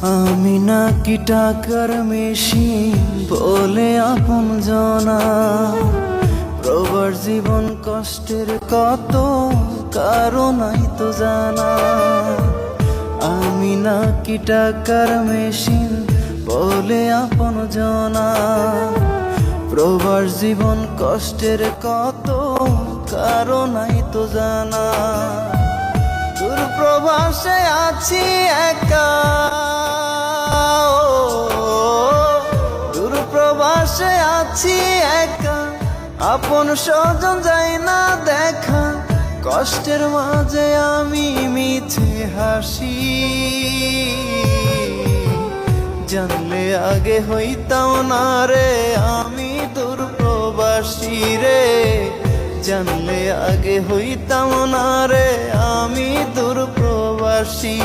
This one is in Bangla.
আমি নাকি টাকার মেশিন বলে আপন জনা, প্রবার জীবন কষ্টের কত কারণই তো জানা। আমি নাকি টাকার মেশিন বলে আপন জনা, প্রবার জীবন কষ্টের কত কারণই তো জানা। দূর প্রবাসে আছি একা, দূর প্রবাসে আছি একা, আপন স্বজন যায় না দেখা। কষ্টের মাঝে আমি মিছে হাসি, জানলে আগে হইতাম না রে আমি দূর প্রবাসী রে। জানলে আগে হইতাম না রে আমি দূর প্রবাসী।